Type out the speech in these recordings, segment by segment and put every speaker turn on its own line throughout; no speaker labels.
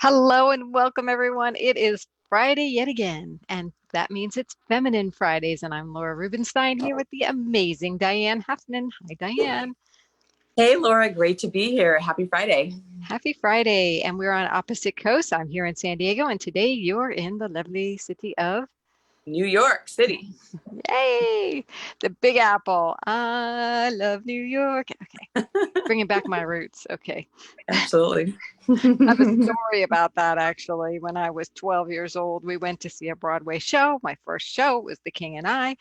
Hello and welcome, everyone. It is Friday yet again, and that means it's Feminine Fridays. And I'm Laura Rubenstein here with the amazing Diane Heffernan. Hi, Diane.
Hey, Laura, great to be here. Happy Friday.
Happy Friday. And we're on opposite coasts. I'm here in San Diego, and today you're in the lovely city of
New York City.
Yay, the Big Apple. I love New York. Okay, bringing back my roots. Okay.
Absolutely.
I have a story about that actually. When I was 12 years old, we went to see a Broadway show. My first show was The King and I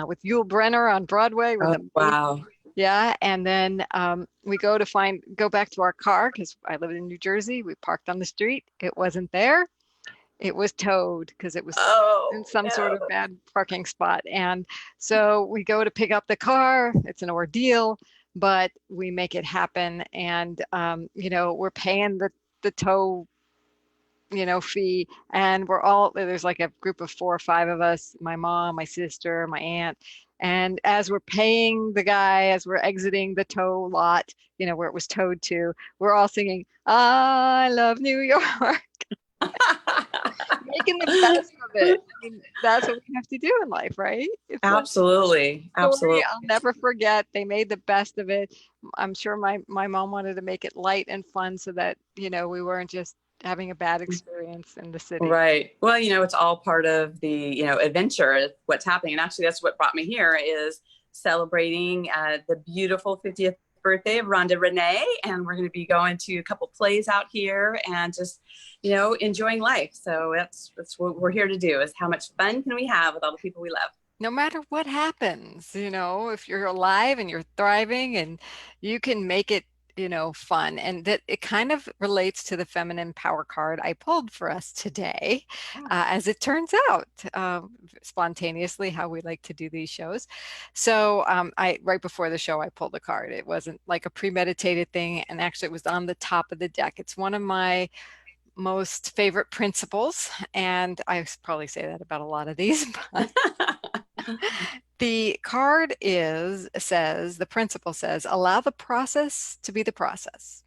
with Yul Brynner on Broadway. It was
Oh,
amazing.
wow.
Yeah. And then we go back to our car because I lived in New Jersey. We parked on the street. It wasn't there. It was towed because it was in
Oh,
some sort of
no.
bad parking spot. And so we go to pick up the car. It's an ordeal, but we make it happen. And, we're paying the tow, fee. And there's like a group of 4 or 5 of us, my mom, my sister, my aunt. And as we're paying the guy, as we're exiting the tow lot, where it was towed to, we're all singing, I love New York. Making the best of it. I mean, that's what we have to do in life, right? It's one
Absolutely.
story
Absolutely.
I'll never forget. They made the best of it. I'm sure my mom wanted to make it light and fun so that, we weren't just having a bad experience in the city.
Right. Well, it's all part of the, adventure of what's happening. And actually, that's what brought me here is celebrating the beautiful 50th birthday of Rhonda Renee. And we're going to be going to a couple plays out here and just, enjoying life. So that's what we're here to do is how much fun can we have with all the people we love?
No matter what happens, if you're alive and you're thriving and you can make it, fun. And that it kind of relates to the feminine power card I pulled for us today, as it turns out, spontaneously how we like to do these shows. So I right before the show, I pulled a card. It wasn't like a premeditated thing, and actually it was on the top of the deck. It's one of my most favorite principles, and I probably say that about a lot of these, but the card the principle says, allow the process to be the process.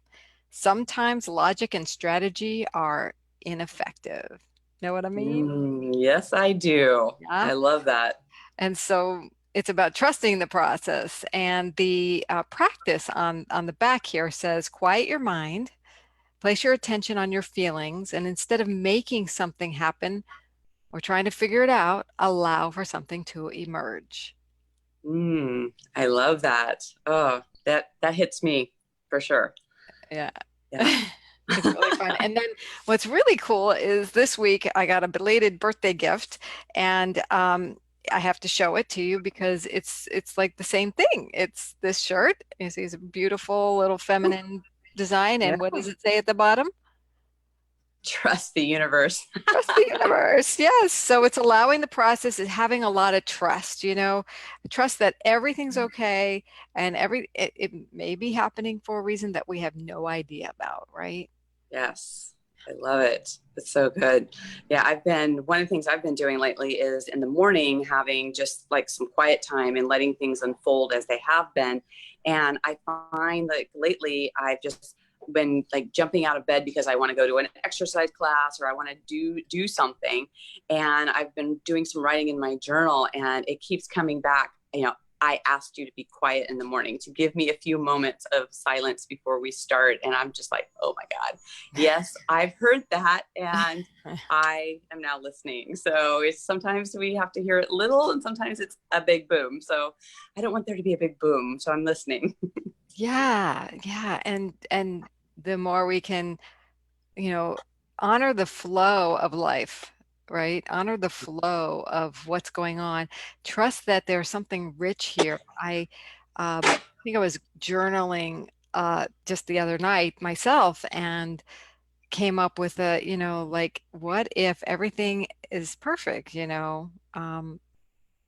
Sometimes logic and strategy are ineffective. Know what I mean?
Yes, I do.
Yeah.
I love that.
And so it's about trusting the process. And the practice on the back here says, quiet your mind, place your attention on your feelings, and instead of making something happen or trying to figure it out, allow for something to emerge.
I love that. Oh, that hits me for sure.
Yeah.
Yeah.
It's really fun. And then what's really cool is this week I got a belated birthday gift, and I have to show it to you because it's like the same thing. It's this shirt. You see, it's a beautiful little feminine design.
Yeah.
And what does it say at the bottom?
Trust the universe.
Trust the universe. Yes. So it's allowing the process, is having a lot of trust, trust that everything's okay and it may be happening for a reason that we have no idea about, right?
Yes. I love it. It's so good. Yeah, one of the things I've been doing lately is in the morning having just like some quiet time and letting things unfold as they have been. And I find like lately I've just been like jumping out of bed because I want to go to an exercise class or I want to do something. And I've been doing some writing in my journal and it keeps coming back, I asked you to be quiet in the morning, to give me a few moments of silence before we start. And I'm just like, oh my God, yes, I've heard that. And I am now listening. So it's sometimes we have to hear it little and sometimes it's a big boom. So I don't want there to be a big boom. So I'm listening.
Yeah, yeah. And the more we can, you know, honor the flow of life, right? Honor the flow of what's going on. Trust that there's something rich here. I think I was journaling just the other night myself and came up with like, what if everything is perfect, even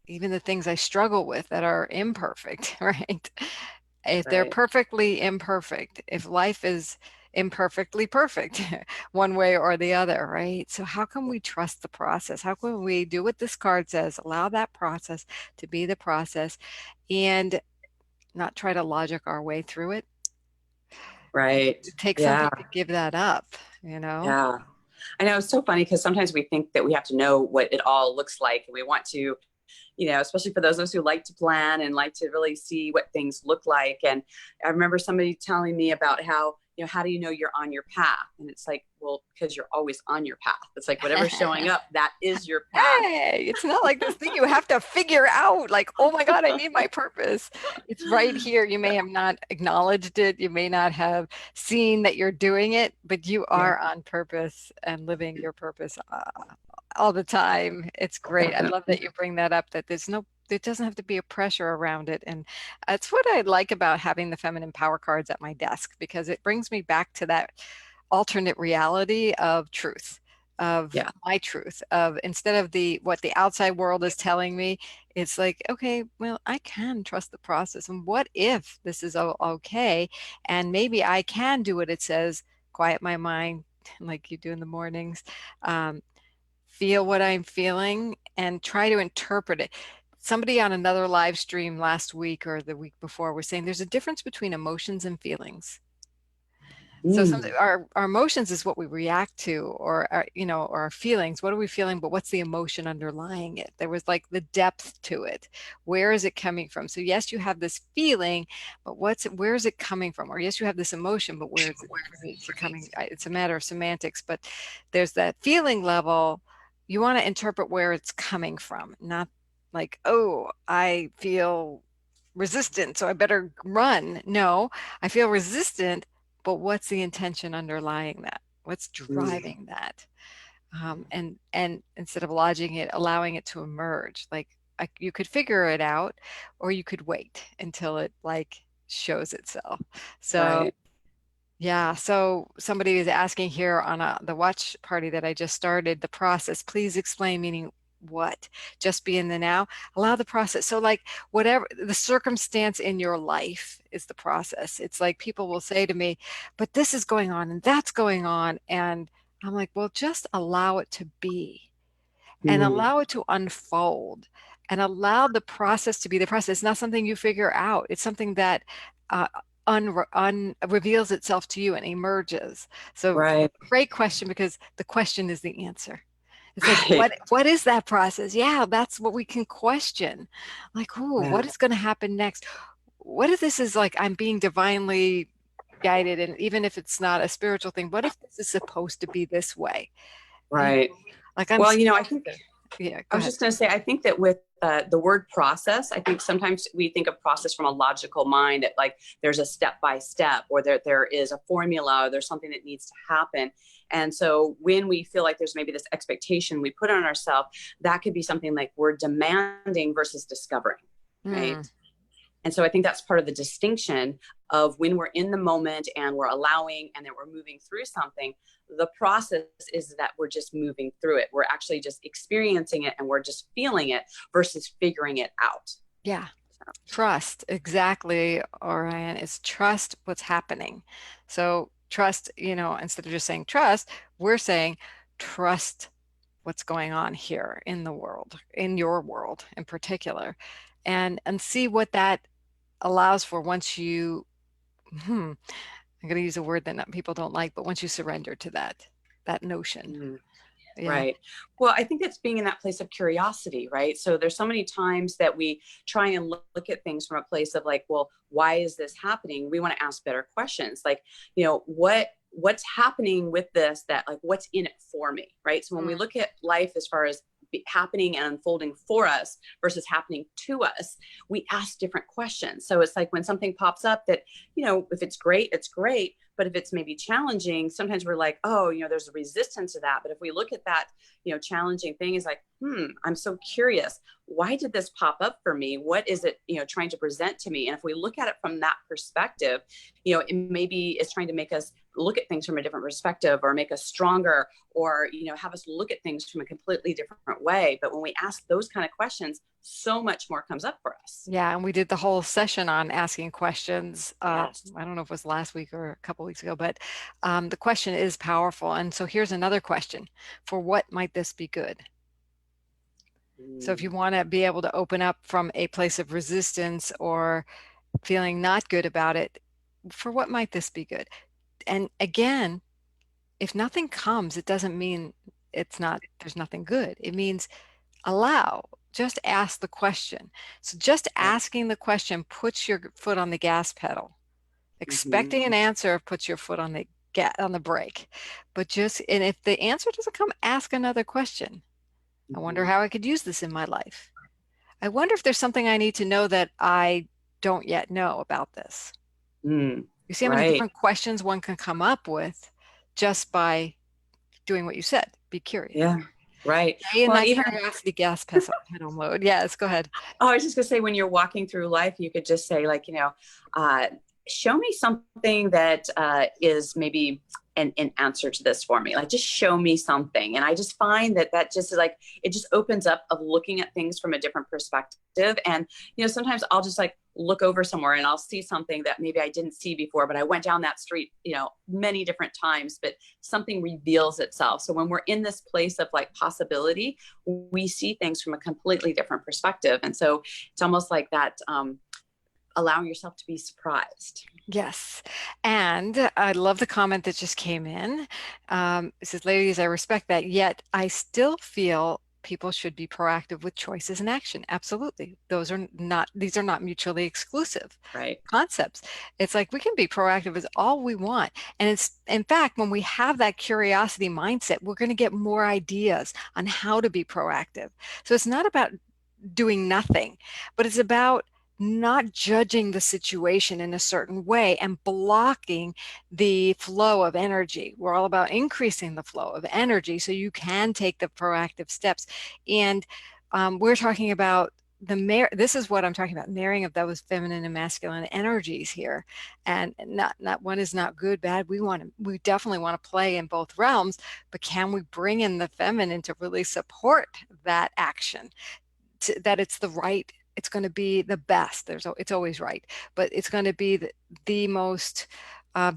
the things I struggle with that are imperfect, right? If they're
Right.
perfectly imperfect, if life is imperfectly perfect, one way or the other, right? So, how can we trust the process? How can we do what this card says? Allow that process to be the process and not try to logic our way through it.
Right.
It takes
Yeah.
something to give that up, you know?
Yeah. I know it's so funny because sometimes we think that we have to know what it all looks like, and we want to, especially for those of us who like to plan and like to really see what things look like. And I remember somebody telling me about how, how do you know you're on your path? And it's like, well, because you're always on your path. It's like whatever's showing up, that is your path.
Hey, it's not like this thing you have to figure out, like, oh my God, I need my purpose. It's right here. You may have not acknowledged it. You may not have seen that you're doing it, but you
Yeah,
are on purpose and living your purpose all the time. It's great. I love that
definitely.
you bring that up, that it doesn't have to be a pressure around it. And that's what I like about having the feminine power cards at my desk, because it brings me back to that alternate reality of truth, of
Yeah.
my truth, of instead of what the outside world is telling me, it's like, okay, well, I can trust the process. And what if this is okay? And maybe I can do what it says, quiet my mind, like you do in the mornings, um, feel what I'm feeling and try to interpret it. Somebody on another live stream last week or the week before was saying there's a difference between emotions and feelings. So
Mm,
our emotions is what we react to, or or our feelings. What are we feeling? But what's the emotion underlying it? There was like the depth to it. Where is it coming from? So yes, you have this feeling, but where is it coming from? Or yes, you have this emotion, but where is it coming? It's a matter of semantics, but there's that feeling level. You want to interpret where it's coming from, not like, oh, I feel resistant, so I better run. No, I feel resistant, but what's the intention underlying that? What's
mm,
driving that? And instead of lodging it, allowing it to emerge. Like you could figure it out, or you could wait until it like shows itself. So
right.
yeah, so somebody is asking here on the watch party that I just started, the process, please explain, meaning what? Just be in the now, allow the process. So like whatever the circumstance in your life is the process. It's like people will say to me, but this is going on and that's going on. And I'm like, well, just allow it to be and
Mm,
allow it to unfold and allow the process to be the process. It's not something you figure out. It's something that uh, reveals itself to you and emerges. So
right.
great question, because the question is the answer. It's like,
Right.
what is that process? Yeah, that's what we can question. Like, oh,
Yeah.
what is going to happen next? What if this is like I'm being divinely guided, and even if it's not a spiritual thing, what if this is supposed to be this way? You know,
Right.
like I'm
Well, I
supposed
think
to. Yeah,
I
go
was
ahead.
just going to say, I think that with the word process, I think sometimes we think of process from a logical mind, that like there's a step by step, or there is a formula, or there's something that needs to happen. And so when we feel like there's maybe this expectation we put on ourselves, that could be something like we're demanding versus discovering, right?
Hmm.
And so I think that's part of the distinction of when we're in the moment and we're allowing and that we're moving through something. The process is that we're just moving through it. We're actually just experiencing it and we're just feeling it versus figuring it out.
Yeah, trust. Exactly, Orion, is trust what's happening. So trust, instead of just saying trust, we're saying trust what's going on here in the world, in your world in particular, and see what that allows for once you, I'm going to use a word that people don't like, but once you surrender to that notion.
Mm.
Yeah.
Right. Well, I think it's being in that place of curiosity, right? So there's so many times that we try and look at things from a place of like, well, why is this happening? We want to ask better questions. Like, what's happening with this, that like what's in it for me, right? So when we
Mm.
look at life as far as happening and unfolding for us versus happening to us, we ask different questions. So it's like when something pops up that, if it's great, it's great. But if it's maybe challenging, sometimes we're like, oh, there's a resistance to that. But if we look at that, challenging thing is like, I'm so curious. Why did this pop up for me? What is it, trying to present to me? And if we look at it from that perspective, it maybe is trying to make us look at things from a different perspective, or make us stronger, or, have us look at things from a completely different way. But when we ask those kind of questions, so much more comes up for us.
Yeah, and we did the whole session on asking questions.
Yes.
I don't know if it was last week or a couple weeks ago, but the question is powerful. And so here's another question: for what might this be good? So if you
Mm,
want to be able to open up from a place of resistance or feeling not good about it, for what might this be good? And again, if nothing comes, it doesn't mean it's not, there's nothing good. It means allow, just ask the question. So just
Right.
asking the question puts your foot on the gas pedal.
Hmm.
Expecting an answer puts your foot on the on the brake. But just, and if the answer doesn't come, ask another question. I wonder
Hmm.
how I could use this in my life. I wonder if there's something I need to know that I don't yet know about this.
Mm.
You see how many
Right.
different questions one can come up with just by doing what you said. Be curious.
Yeah. Right.
Stay in
Well, and
that
even
curiosity gas pedal mode. Yes, go ahead.
oh, I was just gonna say, when you're walking through life, you could just say, like, uh, show me something that is maybe an answer to this for me. Like, just show me something. And I just find that that just like, it just opens up of looking at things from a different perspective. And, sometimes I'll just like look over somewhere and I'll see something that maybe I didn't see before, but I went down that street, many different times, but something reveals itself. So when we're in this place of like possibility, we see things from a completely different perspective. And so it's almost like that, allowing yourself to be surprised.
Yes. And I love the comment that just came in. It says, ladies, I respect that, yet I still feel people should be proactive with choices and action. Absolutely. These are not mutually exclusive
Right.
concepts. It's like we can be proactive as all we want. And it's, in fact, when we have that curiosity mindset, we're going to get more ideas on how to be proactive. So it's not about doing nothing, but it's about not judging the situation in a certain way and blocking the flow of energy. We're all about increasing the flow of energy so you can take the proactive steps. And we're talking about this is what I'm talking about, marrying of those feminine and masculine energies here. And not one is not good, bad. We definitely want to play in both realms, but can we bring in the feminine to really support that action? That it's the right, it's going to be the best. It's always right, but it's going to be the most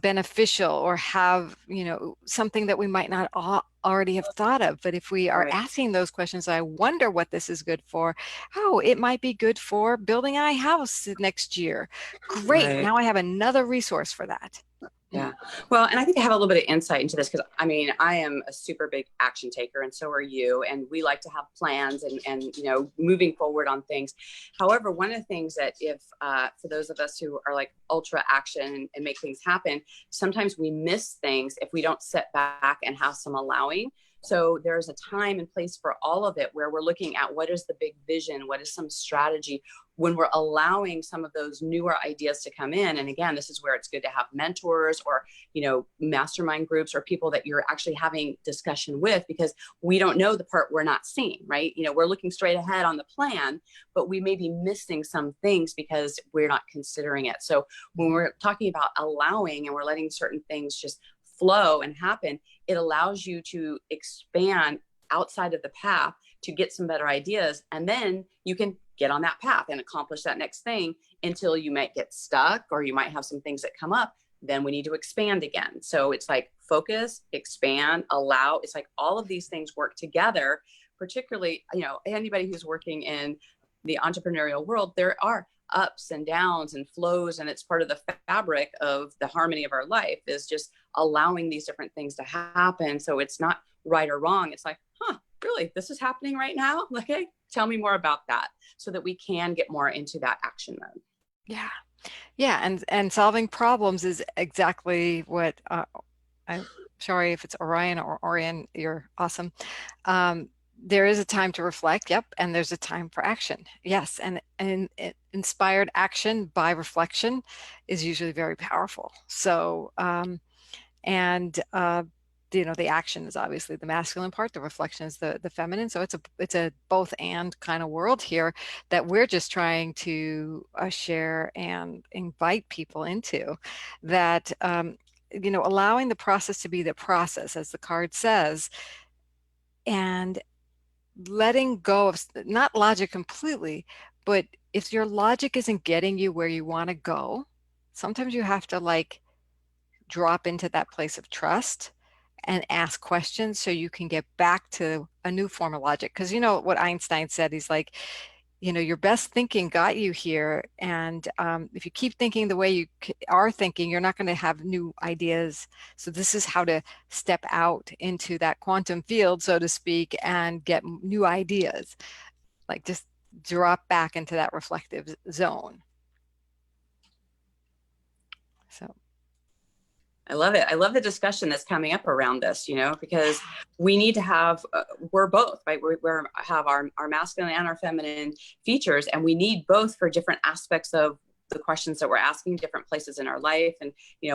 beneficial, or have, something that we might not already have thought of. But if we are
Right.
asking those questions, I wonder what this is good for. Oh, it might be good for building a house next year. Great.
Right.
Now I have another resource for that. Mm.
Yeah. Well, and I think I have a little bit of insight into this because I mean, I am a super big action taker and so are you. And we like to have plans and moving forward on things. However, one of the things that if, for those of us who are like ultra action and make things happen, sometimes we miss things if we don't sit back and have some allowing. So there's a time and place for all of it where we're looking at what is the big vision, what is some strategy, when we're allowing some of those newer ideas to come in. And again, this is where it's good to have mentors or, mastermind groups or people that you're actually having discussion with, because we don't know the part we're not seeing, right? We're looking straight ahead on the plan, but we may be missing some things because we're not considering it. So when we're talking about allowing and we're letting certain things just flow and happen, it allows you to expand outside of the path to get some better ideas. And then you can get on that path and accomplish that next thing until you might get stuck or you might have some things that come up. Then we need to expand again. So it's like focus, expand, allow. It's like all of these things work together, particularly, anybody who's working in the entrepreneurial world, there are ups and downs and flows, and it's part of the fabric of the harmony of our life is just allowing these different things to happen. So it's not right or wrong. It's like, really, this is happening right now? Okay, tell me more about that so that we can get more into that action mode.
Yeah. Yeah. And solving problems is exactly what, I'm sorry if it's Orion or Orion, you're awesome. There is a time to reflect, yep, and there's a time for action. Yes, and inspired action by reflection is usually very powerful. So, and the action is obviously the masculine part, the reflection is the feminine. So it's a both and kind of world here that we're just trying to share and invite people into that. Allowing the process to be the process, as the card says, and letting go of not logic completely, but if your logic isn't getting you where you want to go, sometimes you have to like drop into that place of trust and ask questions so you can get back to a new form of logic. Because you know what Einstein said, he's like, your best thinking got you here. And if you keep thinking the way you are thinking, you're not going to have new ideas. So this is how to step out into that quantum field, so to speak, and get new ideas, like just drop back into that reflective zone. So
I love it. I love the discussion that's coming up around this, because we need to have, we're both, right? We have our masculine and our feminine features, and we need both for different aspects of the questions that we're asking, different places in our life, and,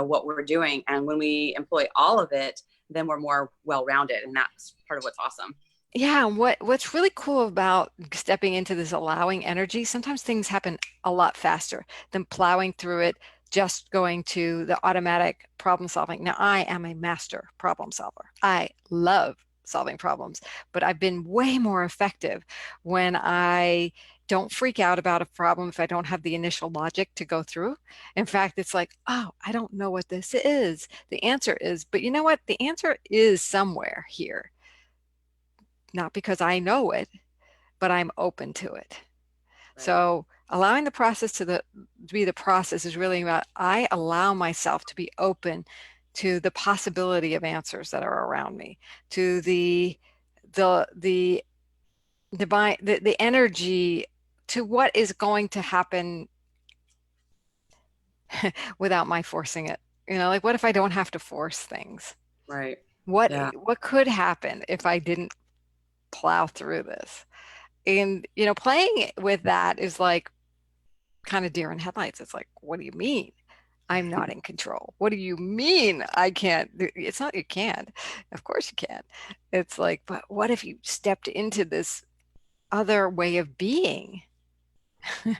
what we're doing. And when we employ all of it, then we're more well-rounded. And that's part of what's awesome.
yeah, what's really cool about stepping into this allowing energy, sometimes things happen a lot faster than plowing through it, just going to the automatic problem solving. Now, I am a master problem solver. I love solving problems, but I've been way more effective when I don't freak out about a problem if I don't have the initial logic to go through. In fact, it's like, oh, I don't know what this is. The answer is, but you know what? The answer is somewhere here, not because I know it, but I'm open to it.
Right.
So allowing the process to be the process is really about I allow myself to be open to the possibility of answers that are around me, to the divine the energy, to what is going to happen without my forcing it. Like what if I don't have to force things?
Right.
What
Yeah.
what could happen if I didn't plow through this? And playing with that is like kind of deer in headlights. It's like, what do you mean I'm not in control? What do you mean I can't? It's not you can't. Of course you can. It's like, but what if you stepped into this other way of being and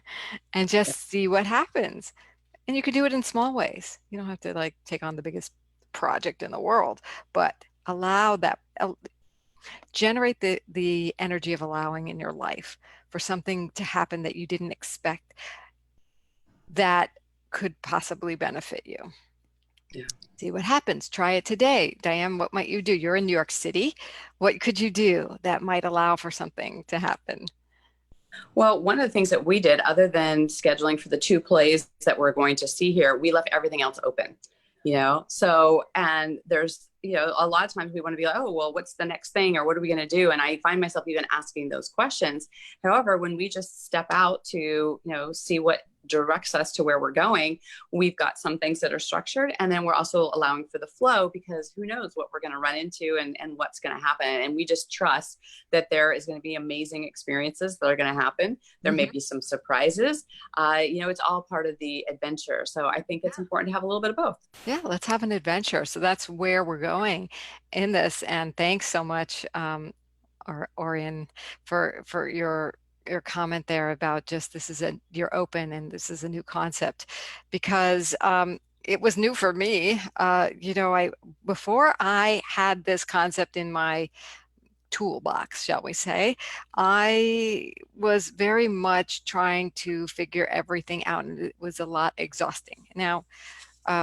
Yeah.
just see what happens? And you could do it in small ways. You don't have to like take on the biggest project in the world, but allow that, generate the energy of allowing in your life for something to happen that you didn't expect, that could possibly benefit you.
Yeah.
See what happens. Try it today. Diane, what might you do? You're in New York City. What could you do that might allow for something to happen?
Well, one of the things that we did, other than scheduling for the two plays that we're going to see here, we left everything else open, So, and there's, a lot of times we want to be like, oh, well, what's the next thing? Or what are we going to do? And I find myself even asking those questions. However, when we just step out to, see what directs us to where we're going, we've got some things that are structured. And then we're also allowing for the flow, because who knows what we're going to run into and what's going to happen. And we just trust that there is going to be amazing experiences that are going to happen. There may
Mhm.
be some surprises. It's all part of the adventure. So I think it's important to have a little bit of both.
Yeah, let's have an adventure. So that's where we're going in this. And thanks so much, Orion, for your comment there about just you're open and this is a new concept, because it was new for me. I before I had this concept in my toolbox, shall we say, I was very much trying to figure everything out, and it was a lot exhausting. Now,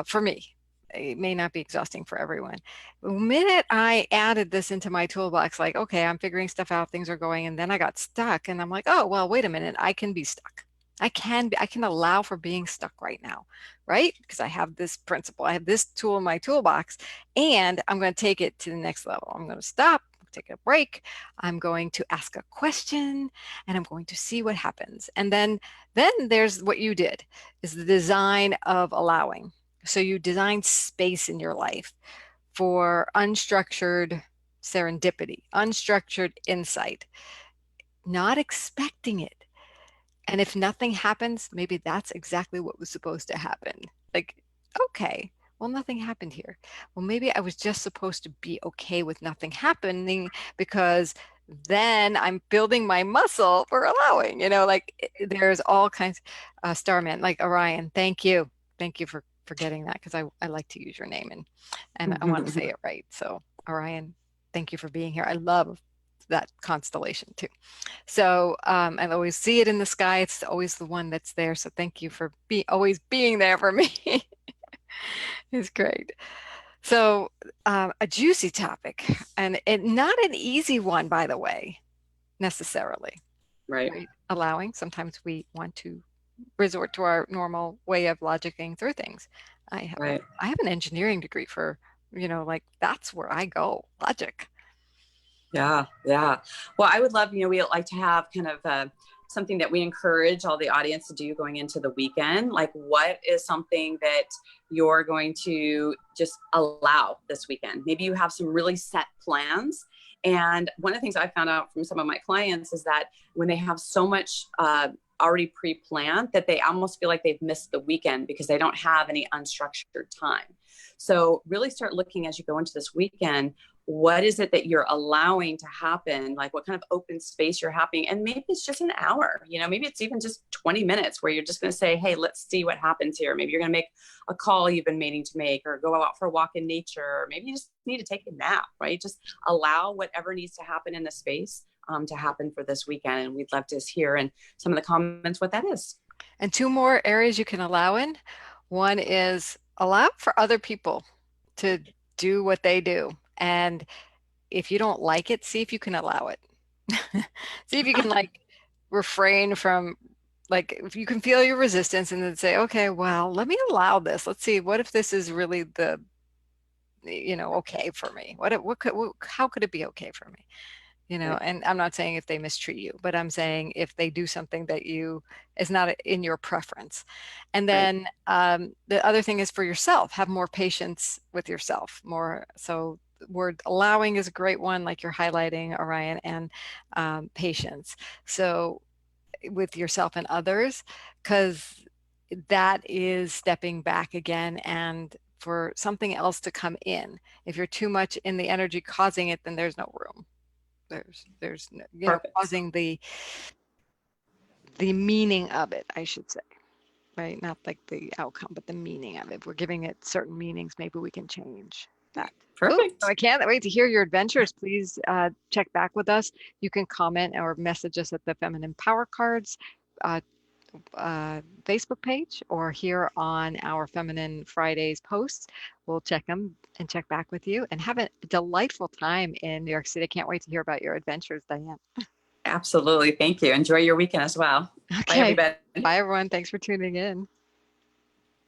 for me. It may not be exhausting for everyone. The minute I added this into my toolbox, like, okay, I'm figuring stuff out, things are going, and then I got stuck, and I'm like, oh, well, wait a minute, I can be stuck. I can allow for being stuck right now, right? Because I have this principle, I have this tool in my toolbox, and I'm going to take it to the next level. I'm going to stop, take a break. I'm going to ask a question, and I'm going to see what happens. And then there's what you did, is the design of allowing. So you design space in your life for unstructured serendipity, unstructured insight, not expecting it. And if nothing happens, maybe that's exactly what was supposed to happen. Like, okay, well, nothing happened here. Well, maybe I was just supposed to be okay with nothing happening, because then I'm building my muscle for allowing, like there's all kinds, Starman, like Orion, thank you. Thank you for getting that, because I like to use your name, and I want to say it right. So Orion, thank you for being here. I love that constellation too. So I always see it in the sky. It's always the one that's there. So thank you for always being there for me. It's great. So a juicy topic, and not an easy one, by the way, necessarily.
Right.
right? Allowing. Sometimes we want to resort to our normal way of logicking through things.
Right.
I have an engineering degree for, like that's where I go, logic.
Yeah, yeah. Well, I would love, we like to have kind of something that we encourage all the audience to do going into the weekend. Like, what is something that you're going to just allow this weekend? Maybe you have some really set plans. And one of the things I found out from some of my clients is that when they have so much already pre-planned, that they almost feel like they've missed the weekend because they don't have any unstructured time. So really start looking as you go into this weekend, what is it that you're allowing to happen? Like what kind of open space you're having? And maybe it's just an hour, maybe it's even just 20 minutes where you're just going to say, hey, let's see what happens here. Maybe you're going to make a call you've been meaning to make, or go out for a walk in nature. Or maybe you just need to take a nap, right? Just allow whatever needs to happen in the space to happen for this weekend. And we'd love to hear in some of the comments what that is.
And two more areas you can allow in. One is allow for other people to do what they do. And if you don't like it, see if you can allow it. See if you can like refrain from, like, if you can feel your resistance and then say, okay, well, let me allow this. Let's see, what if this is really the, okay for me? How could it be okay for me?
Right.
And I'm not saying if they mistreat you, but I'm saying if they do something that is not in your preference. And
Right.
then the other thing is for yourself, have more patience with yourself, more. So word allowing is a great one, like you're highlighting, Orion, and patience. So with yourself and others, because that is stepping back again and for something else to come in. If you're too much in the energy causing it, then there's no room. There's
Perfect.
causing the meaning of it, I should say, right? Not like the outcome, but the meaning of it. If we're giving it certain meanings, maybe we can change that. Oh, so
Perfect.
I can't wait to hear your adventures. Please check back with us. You can comment or message us at the Feminine Power Cards uh, Facebook page or here on our Feminine Fridays posts. We'll check them and check back with you and have a delightful time in New York City. I can't wait to hear about your adventures, Diane.
Absolutely. Thank you. Enjoy your weekend as well. Bye,
Okay.
everybody.
Bye, everyone. Thanks for tuning in.